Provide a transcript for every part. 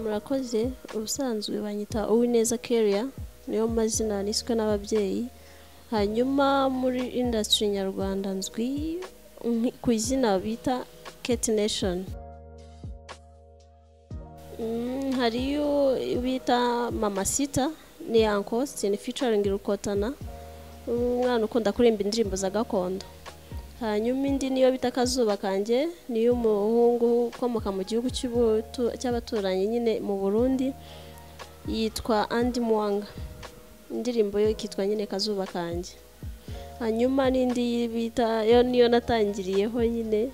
Murakoze. Ubusanzwe banyita Uwineza Keria, niyo mazina niswe n'ababyeyi. Hanyuma muri industry nyarwanda nzwi ku izina bita Kate Nation. Hariyo bita Mama Sita ni Uncle Austin featuring Rukotana, umwana ukunda kuririmba indirimbo za gakondo. Hanyuma indi niyo bita Kazuba Kanje, niyo umuhungu ukomoka mu gihugu cy'abaturanyi nyine mu Burundi, yitwa Andy Mwanga. Indirimbo yo ikitwa nyine Kazuba Kanje. Hanyuma n'indi bita yo niyo natangiriyeho nyine,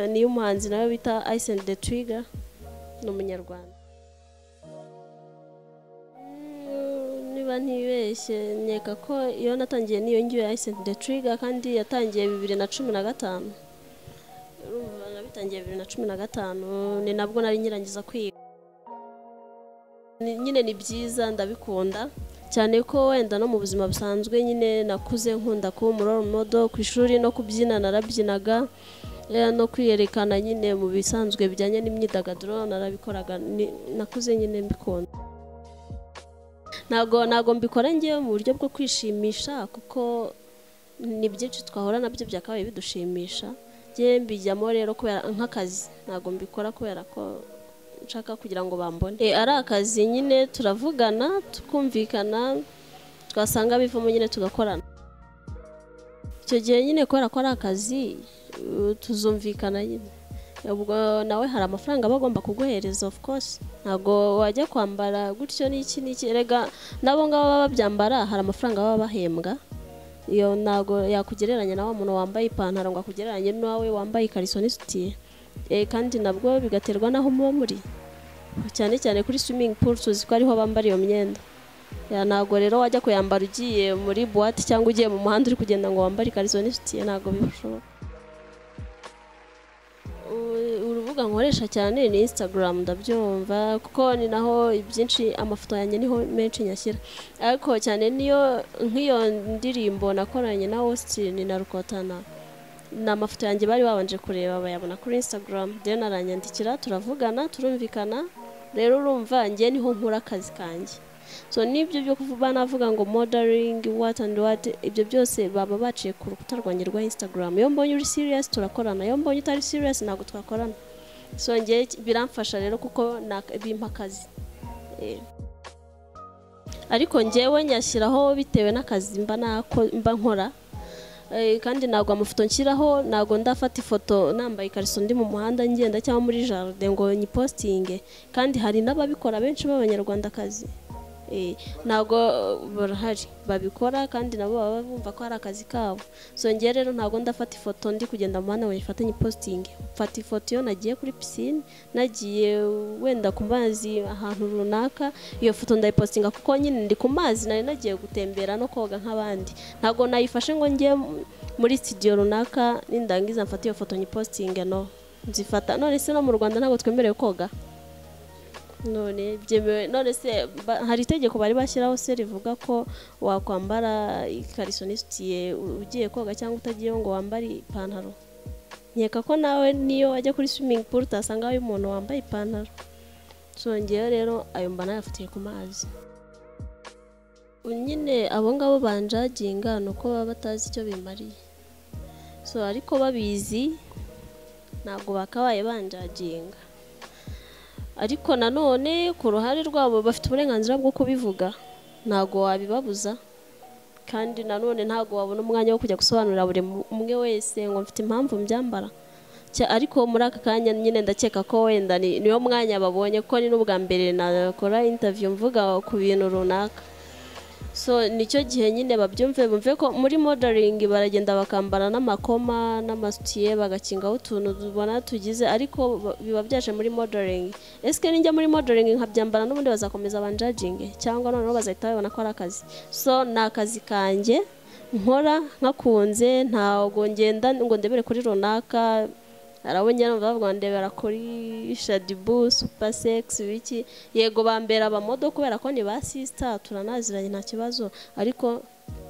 niyo umuhanzi nawe bita Ice and the Trigger, no munyarwanda. Niba ntibeshye nyeka ko iyo natangiye niyo ngiyo Ice and the Trigger, kandi yatangiye 2015. Urumva nabitangiye 2015 ni nabwo nari nyirangiza kwiga. Nyine ni byiza ndabikunda cyane ko wenda no mu buzima busanzwe nyine nakuze nkunda ko role model ku ishuri no kubyina narabyinaga, no kwiyerekana nyine mu bisanzwe bijyanye n'imyidagaduro narabikoraga, nakuze nyine mbikunda. Nago mbikora ngiye mu buryo bwo kwishimisha kuko ni byinshi twahora nabyo byakabaye bidushimisha. Je mbijyamo rero kubera nk'akazi, nago mbikora kubera ko nshaka kugira ngo bambone. Ari akazi nyine turavugana tukumvikana, twasanga bivamo nyine tugakorana. Icyo gihe nyine kubera ko ari akazi tuzumvikana nyine. Ubwo nawe hari amafaranga bagomba kuguhereza of course. Nago wajya kwambara gutyo n'iki rega nabo ngabo baba byambara hari amafaranga baba bahembwa. Iyo nago yakugereranya na wa muntu wambaye ipantaro ngo akugereranye nawe wambaye ikariso n'isutiye. Kandi nabwo bigaterwa naho muba muri, cyane cyane kuri swimming pool tuzi ko ariho bambara iyo myenda. Nago rero wajya kuyambara ugiye muri boîte cyangwa ugiye mu muhanda uri kugenda ngo wambare ikariso n'isutiye, nago bibashoboka. Urubuga nkoresha cyane ni Instagram, ndabyumva kuko ni naho byinshi amafoto yanjye niho menshi nyashyira. Ariko cyane niyo nk'iyo ndirimbo nakoranye na Austin na Rukotana, na amafoto yanjye bari babanje kureba bayabona kuri Instagram, then aranyandikira turavugana turumvikana. Rero urumva ngiye niho nkura akazi kanjye. So nibyo byo kuvuga navuga ngo modeling what and what, ibyo byose baba baciye ku rukuta rwanjye rwa Instagram. Iyo mbonye uri serious turakorana, iyo mbonye utari serious ntabwo twakorana. So ngiye biramfasha rero kuko bimpa akazi. Ariko ngewe nyashyiraho bitewe n'akazi mba nkora. Kandi nagwa amafoto nshyiraho, nago ndafata ifoto nambaye ikariso ndi mu muhanda ngenda cyangwa muri jardin ngo nyipostinge. Kandi hari n'ababikora benshi b'abanyarwandakazi. Nago barahari babikora kandi nabo baba bumva ko ari akazi kabo. So ngiye rero nago ndafata ifoto ndi kugenda mu muhanda ngo nyifate nyipostinge. Mfata ifoto yo nagiye kuri piscine, nagiye wenda ku mazi ahantu runaka, iyo foto ndayipostinga kuko nyine ndi ku mazi nari nagiye gutembera no koga nk'abandi. Nago nayifashe ngo ngiye muri studio runaka nindangiza mfata iyo foto nyipostinge, no nzifata. None se no mu Rwanda ntabwo twemerewe koga? None se hari itegeko bari bashyiraho se rivuga ko wakwambara ikariso n'isutiye ugiye koga cyangwa utagiye ngo wambare ipantaro? Nkeka ko nawe niyo wajya kuri swimming pool utasanga ayo umuntu wambaye ipantaro. So ngiye rero ayo mba nayafatiye ku mazi. Nyine abo ngabo banjaginga nuko baba batazi icyo bimariye. So ariko babizi ntabwo bakabaye banjaginga. Ariko nanone ku ruhare rwabo bafite uburenganzira bwo kubivuga, ntago wabibabuza. Kandi nanone ntago wabona umwanya wo kujya gusobanurira buri umwe wese ngo mfite impamvu mbyambara. Ariko muri aka kanya nyine ndakeka ko wenda niyo mwanya babonye ko ni n'ubwa mbere nakora interview mvuga ku bintu runaka. So nicyo gihe nyine bumve ko muri modeling baragenda bakambara n'amakoma n'amasutiye bagakingaho utuntu dubona tugize, ariko biba byaje muri modeling. Eske ninjya muri modeling nkabyambara n'ubundi bazakomeza banjudging cyangwa noneho bazahita babona ko ari akazi? So ni akazi kanjye nkora nkakunze, ntago ngenda ngo ndebere kuri runaka. Arabonye bavuga ndebera kuri Shadibu Super Sex biki, yego bambera abamodo kubera ko ni ba sister turanaziranye nta kibazo, ariko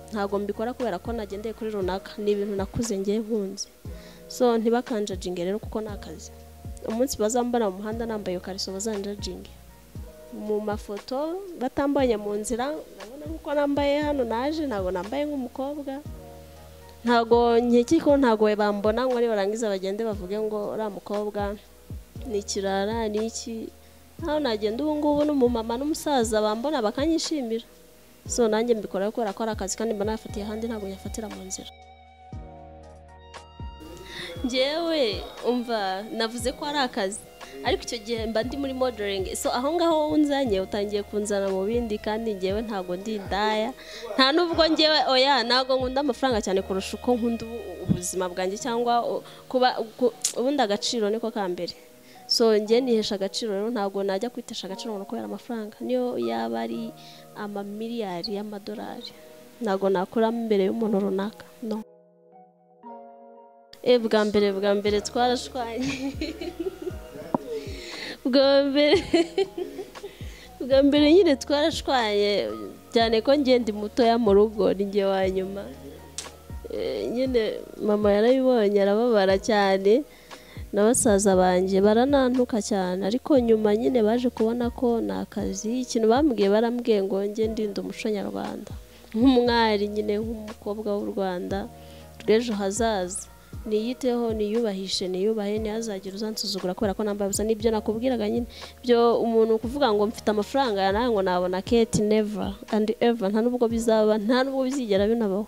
ntago mbikora kubera ko nagendeye kuri runaka, ni ibintu nakuze ngiye nkunze. So ntibakanjajinge rero kuko nakazi. umunsi bazambana mu muhanda nambaye kariso bazanjajinge mu mafoto batambanye mu nzira nabona nkuko nambaye hano naje ntago nambaye nk'umukobwa ntago nkeki ko ntago bambona ngo ari barangiza bagende bavuge ngo ura mukobwa ni kirara ni iki naho nagenda ubu ngubu n'umumama n'umusaza bambona bakanyishimira so nanjye mbikora ko ari akazi kandi mba nafatiye handi ntago nyafatira mu nzira njyewe umva navuze ko ari akazi ariko icyo gihe mba ndi muri modeling so aho ngaho unzanye utangiye kunzana mu bindi kandi njyewe ntago ndi indaya nta nubwo njyewe oya ntago nkunda amafaranga cyane kurusha uko nkunda ubuzima bwanjye cyangwa kuba ubundi agaciro niko kambere so njye nihesha agaciro rero ntago najya kwitesha agaciro ngo kubera amafaranga niyo yaba ari amamiliyari y'amadolari ntago nakuramo imbere y'umuntu runaka no bwa mbere twarashwanye bwa mbere nyine twarashwanye cyane ko ngende mutoya mu rugo ninjye wa nyuma nyine mama yarabibonye arababara cyane n'abasaza banjye baranantuka cyane ariko nyuma nyine baje kubona ko nakazi ikintu bambwiye barambwiye ngo nge ndinde umuco nyarwanda nk'umwari nyine nk'umukobwa w'u Rwanda rw'ejo hazaza niyiteho niyubahishe niyubahe ntihazagira uzansuzugura kubera ko nambaye ubusa nibyo nakubwiraga nyine byo umuntu kuvuga ngo mfite amafaranga nawe ngo nabona Kate never and ever nta nubwo bizaba nta nubwo bizigera binabaho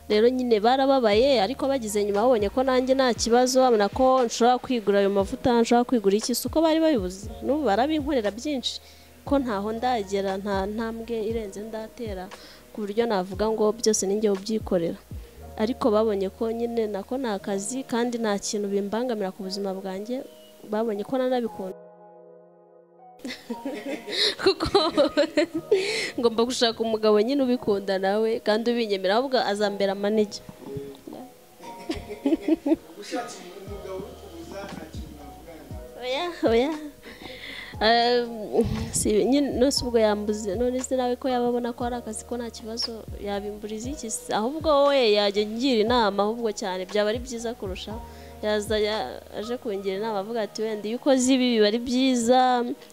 rero nyine barababaye ariko bagize nyuma babonye ko nanjye nta kibazo babona ko nshobora kwigura ayo mavuta nshobora kwigura iki uko bari babibuze n'ubu barabinkorera byinshi ko ntaho ndagera nta ntambwe irenze ndatera ku buryo navuga ngo byose ninjye ubyikorera ariko babonye ko nyine nako nakazi kandi nta kintu bimbangamira ku buzima bwanjye babonye ko nanabikunda kuko ngomba gushaka umugabo nyine ubikunda nawe kandi ubinyemera ahubwo azambera manager oya nose ubwo yambuze none se nawe ko yababona ko ari akazi ko nta kibazo yabimburiza iki ahubwo we yajya ngira inama ahubwo cyane byaba ari byiza kurusha yaza aje kungira inama avuga ati wenda iyo ukoze ibi biba ari byiza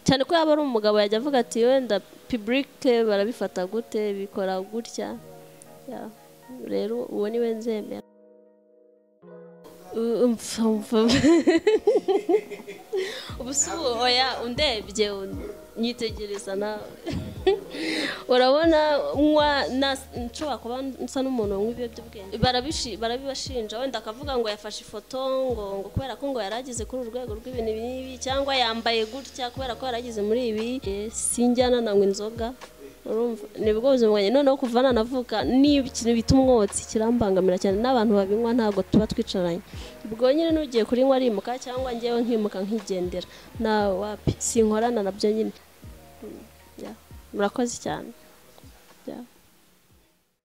cyane ko yaba ari umugabo yajya avuga ati wenda public barabifata gute bikora gutya rero uwo niwe nzemera ubusubu oya undebye nyitegereza nawe urabona nshobora kuba nsa n'umuntu w'ibiyobyabwenge barabibashinja wenda akavuga ngo yafashe ifoto ngo kubera ko ngo yaragize kuri urwego rw'ibintu bibi cyangwa yambaye gutya kubera ko yaragize muri ibi sinjyana nanywa inzoga urumva nibwo ubuzima bwanjye noneho kuva nanavuka niba ikintu bita umwotsi kirambangamira cyane n'abantu babinywa ntabwo tuba twicaranye ubwo nyine n'ugiye kurinywa arimuka cyangwa ngewe nkimuka nkigendera na wapi sinkorana nabyo nyine murakoze cyane